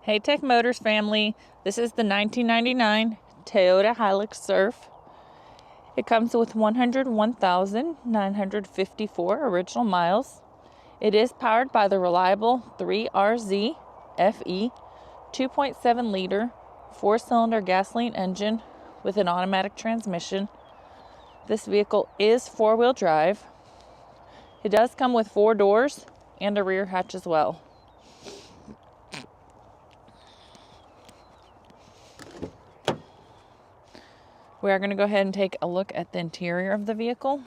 Hey Tech Motors family, this is the 1999 Toyota Hilux Surf. It comes with 101,954 original miles. It is powered by the reliable 3RZ FE 2.7 liter 4-cylinder gasoline engine with an automatic transmission. This vehicle is 4-wheel drive. It does come with 4 doors and a rear hatch as well. We are going to go ahead and take a look at the interior of the vehicle.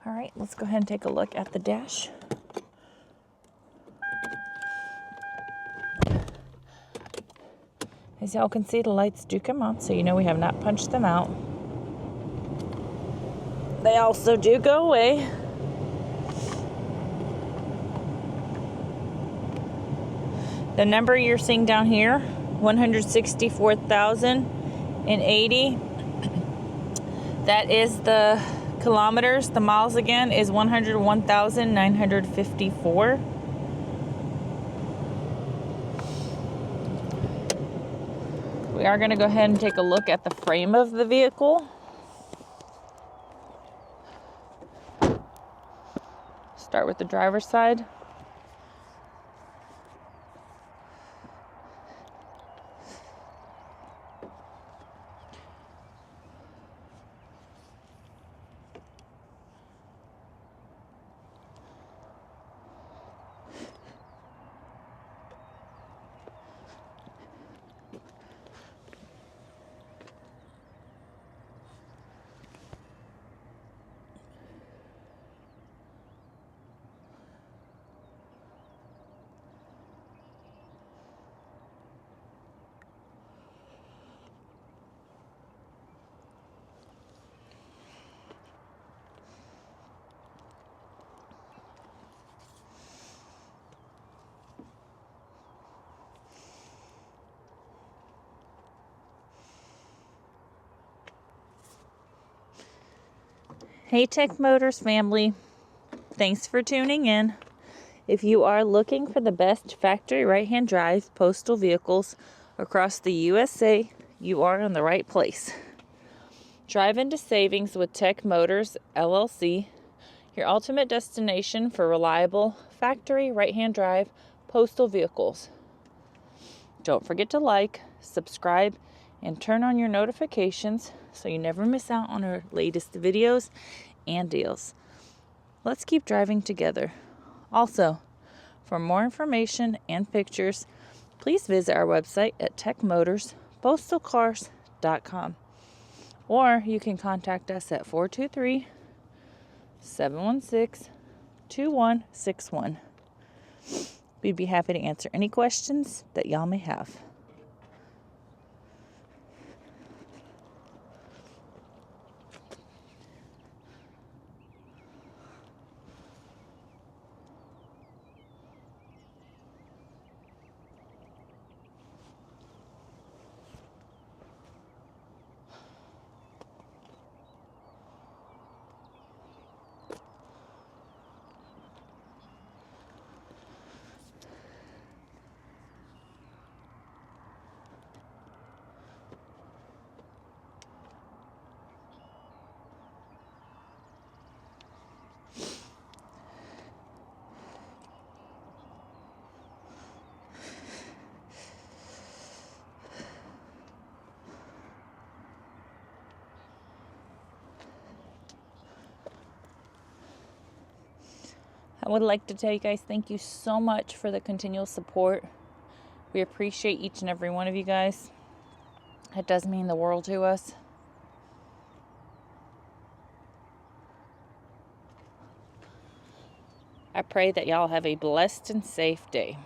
All right, let's go ahead and take a look at the dash. As y'all can see, the lights do come on, so you know we have not punched them out. They also do go away. The number you're seeing down here, 164,080. That is the kilometers. The miles again is 101,954. We are going to go ahead and take a look at the frame of the vehicle. Start with the driver's side. Hey Tech Motors family, thanks for tuning in. If you are looking for the best factory right-hand drive postal vehicles across the USA, you are in the right place. Drive into savings with Tech Motors LLC, your ultimate destination for reliable factory right-hand drive postal vehicles. Don't forget to like, subscribe, and turn on your notifications so you never miss out on our latest videos and deals. Let's keep driving together. Also, for more information and pictures, please visit our website at techmotorspostalcars.com, or you can contact us at 423-716-2161. We'd be happy to answer any questions that y'all may have. I would like to tell you guys thank you so much for the continual support. We appreciate each and every one of you guys. It does mean the world to us. I pray that y'all have a blessed and safe day.